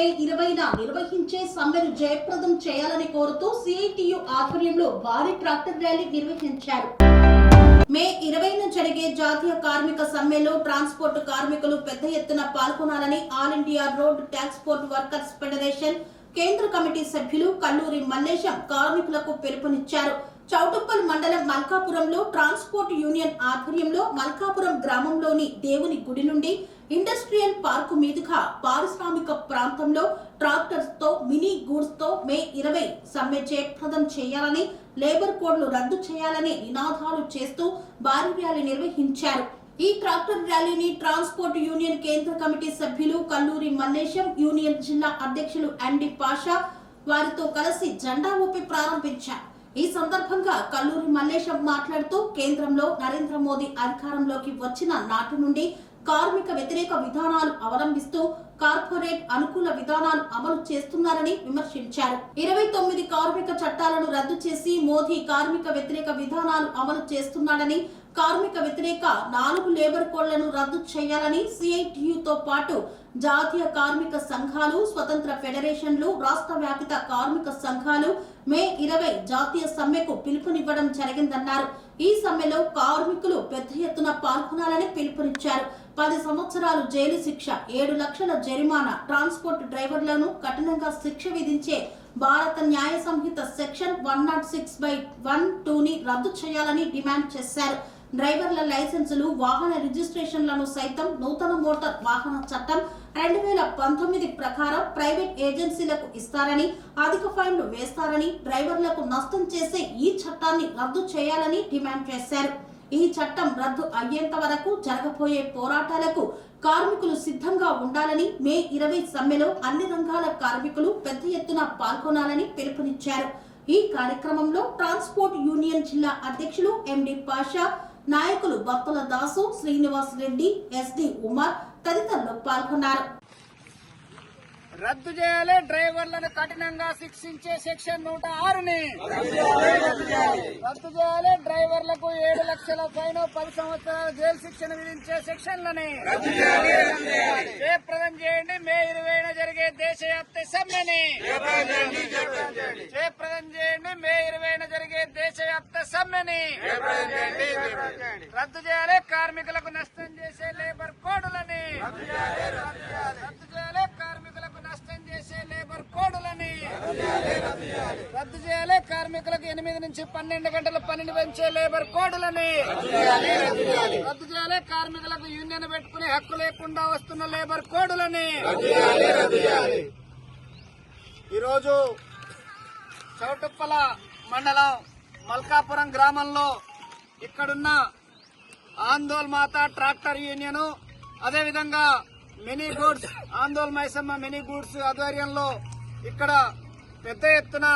మే 20న నిర్వహించే సమ్మెను జయప్రదం చేయాలని కోరుతూ సిఐటియు ఆధ్వర్యంలో భారీ ట్రాక్టర్ ర్యాలీ నిర్వహించారు. మే 20న జరిగే జాతీయ కార్మిక సమ్మెలో ట్రాన్స్పోర్ట్ కార్మికులు పెద్ద ఎత్తున పాల్గొనాలని all India road transport workers federation కేంద్ర కమిటీ సభ్యులు కల్లూరి మల్లేశం కార్మికులకు పిలుపునిచ్చారు. చౌటుప్పల్ మండలం మల్కాపురంలో ట్రాన్స్పోర్ట్ యూనియన్ ఆధ్వర్యంలో మల్కాపురం గ్రామంలోని దేవుని గుడి నుండి ఇండస్ట్రియల్ పార్కు మీదుగా పారిశ్రామిక ప్రాంతంలో ట్రాక్టర్స్ తో మినీ గూడ్స్ తో మే 20 సమ్మె జయప్రదం చేయాలని, లేబర్ కోడ్లు రద్దు చేయాలని నినాదాలు చేస్తూ భారీ ర్యాలీ నిర్వహించారు. ఈ ట్రాక్టర్ ర్యాలీని ట్రాన్స్పోర్ట్ యూనియన్ కేంద్ర కమిటీ సభ్యులు కల్లూరి మల్లేశం, యూనియన్ జిల్లా అధ్యక్షులు అండి పాషా వారితో కలిసి జెండా ఊపి ప్రారంభించారు. ఈ సందర్భంగా కల్లూరి మల్లేశం మాట్లాడుతూ కేంద్రంలో నరేంద్ర మోదీ అధికారంలోకి వచ్చిన నాటి నుండి కార్మిక వ్యతిరేక విధానాలు అవలంబిస్తూ కార్పొరేట్ అనుకూల విధానాలు అమలు చేస్తున్నారని విమర్శించారు. 29 కార్మిక చట్టాలను రద్దు చేసి మోదీ కార్మిక వ్యతిరేక విధానాలు అమలు చేస్తున్నాడని, కార్మిక వ్యతిరేక 4 లేబర్ కోడ్లను రద్దు చేయాలని సిఐటియుతో పాటు జాతీయ కార్మిక సంఘాలు, స్వతంత్ర ఫెడరేషన్లు, రాష్ట్ర వ్యాపిత కార్మిక సంఘాలు మే 20 జాతీయ సమ్మెకు పిలుపునివ్వడం జరిగిందన్నారు. ఈ సమ్మెలో కార్మికులు పెద్ద ఎత్తున పాల్గొనాలని పిలుపునిచ్చారు. 10 సంవత్సరాలు జైలు శిక్ష, 7 లక్షల జరిమానా, ట్రాన్స్పోర్ట్ డ్రైవర్లను కఠినంగా శిక్ష విధించే భారత న్యాయ సంహిత సెక్షన్ 106/1(2)ని రద్దు చేయాలని డిమాండ్ చేశారు. డ్రైవర్ల లైసెన్సులు, వాహన రిజిస్ట్రేషన్లను సైతం నూతన మోటార్ వాహన చట్టం 2019 ప్రకారం ప్రైవేట్ ఏజెన్సీలకు ఇస్తారని, అధిక ఫైన్లు వేస్తారని, డ్రైవర్లకు నష్టం చేసే ఈ చట్టాన్ని రద్దు చేయాలని డిమాండ్ చేశారు. ఈ చట్టం రద్దు అయ్యేంత వరకు జరగబోయే పోరాటాలకు కార్మికులు సిద్ధంగా ఉండాలని, మే 20 సమ్మెలో అన్ని రంగాల కార్మికులు పెద్ద ఎత్తున పాల్గొనాలని పిలుపునిచ్చారు. ఈ కార్యక్రమంలో ట్రాన్స్పోర్ట్ యూనియన్ జిల్లా అధ్యక్షులు ఎండి పాషా, నాయకులు బత్తుల దాసు, శ్రీనివాస్ రెడ్డి, ఎస్డి ఉమర్ తదితరులు పాల్గొన్నారు. రద్దు చేయాలి, డ్రైవర్లను కఠినంగా శిక్షించే సెక్షన్ 106ని రద్దు చేయాలి, డ్రైవర్లకు 7 లక్షల ఫైన్, 10 సంవత్సరాల జైలు శిక్షను విధించే సెక్షన్లని జయప్రదం చేయండి. మే 20న జరిగే దేశవ్యాప్త సమ్మెని జయప్రదం చేయండి. మే 20న జరిగే దేశవ్యాప్త సమ్మెని రద్దు చేయాలి, కార్మికులకు నష్టం చేసే లేబర్ కోడ్లని రద్దు చేయాలి, కార్మికులకు నష్టం చేసే లేబర్ కోడ్లని రద్దు చేయాలి, కార్మికులకు 8 నుంచి 12 గంటల పనిని పెంచే లేబర్ కోడ్లని రద్దు చేయాలి, కార్మికులకు యూనియన్ పెట్టుకునే హక్కు లేకుండా వస్తున్న లేబర్ కోడ్లని. ఈరోజు చౌటుప్పల మండలం మల్కాపురం గ్రామంలో ఇక్కడున్న ఆందోళ్ మాత ట్రాక్టర్ యూనియన్, అదేవిధంగా mini goods Andole Maisamma mini goods ఆధ్వర్యంలో ఇక్కడ పెద్ద ఎత్తున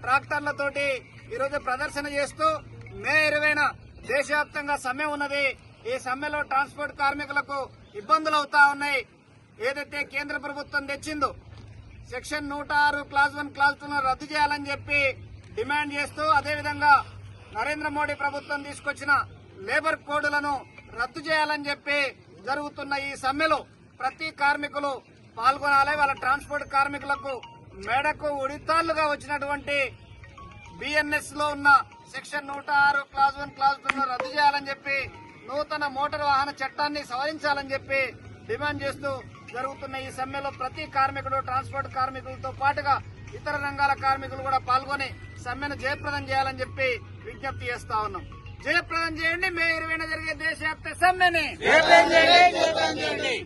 ట్రాక్టర్లతోటి ఈరోజు ప్రదర్శన చేస్తూ మే 20న దేశవ్యాప్తంగా సమ్మె ఉన్నది. ఈ సమ్మెలో ట్రాన్స్పోర్ట్ కార్మికులకు ఇబ్బందులు అవుతా ఉన్నాయి. ఏదైతే కేంద్ర ప్రభుత్వం తెచ్చిందో సెక్షన్ 106 క్లాజ్ 1 క్లాజ్ 2 రద్దు చేయాలని చెప్పి డిమాండ్ చేస్తూ, అదేవిధంగా నరేంద్ర మోడీ ప్రభుత్వం తీసుకొచ్చిన లేబర్ కోడ్లను రద్దు చేయాలని చెప్పి జరుగుతున్న ఈ సమ్మెలో ప్రతి కార్మికులు పాల్గొనాలి. వాళ్ళ ట్రాన్స్పోర్ట్ కార్మికులకు మేడకు ఉడితాళ్లుగా వచ్చినటువంటి బిఎన్ఎస్ లో ఉన్న సెక్షన్ 106 క్లాజ్ 1 క్లాజ్ 2 రద్దు చేయాలని చెప్పి, నూతన మోటార్ వాహన చట్టాన్ని సవరించాలని చెప్పి డిమాండ్ చేస్తూ జరుగుతున్న ఈ సమ్మెలో ప్రతి కార్మికుడు, ట్రాన్స్పోర్ట్ కార్మికులతో పాటుగా ఇతర రంగాల కార్మికులు కూడా పాల్గొని సమ్మెను జయప్రదం చేయాలని చెప్పి విజ్ఞప్తి చేస్తా ఉన్నాం. జయప్రదం చేయండి, మే 20న జరిగే దేశవ్యాప్త సమ్మెని జయప్రదం చేయండి.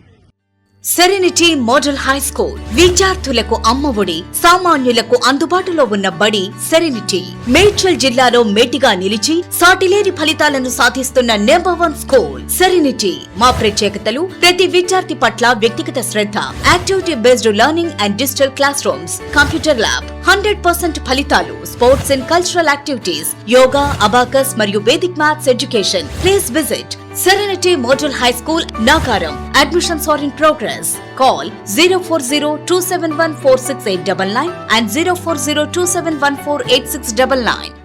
సెరెనిటీ మోడల్ హై స్కూల్ విద్యార్థులకు అమ్మఒడి, సామాన్యులకు అందుబాటులో ఉన్న బడి సెరెనిటీ. మేడ్చల్ జిల్లాలో మేటిగా నిలిచి సాటిలేని ఫలితాలను సాధిస్తున్న నంబర్ 1 స్కూల్ సెరెనిటీ. మా ప్రత్యేకతలు: ప్రతి విద్యార్థి పట్ల వ్యక్తిగత శ్రద్ధ, activity based learning and digital classrooms, computer lab, 100% ఫలితాలు, sports and cultural activities, yoga, abacus మరియు Vedic maths education. Please visit Serenity Model High School, Nagaram. Admissions are in progress. Call 040-271-46899 and 040-271-48699.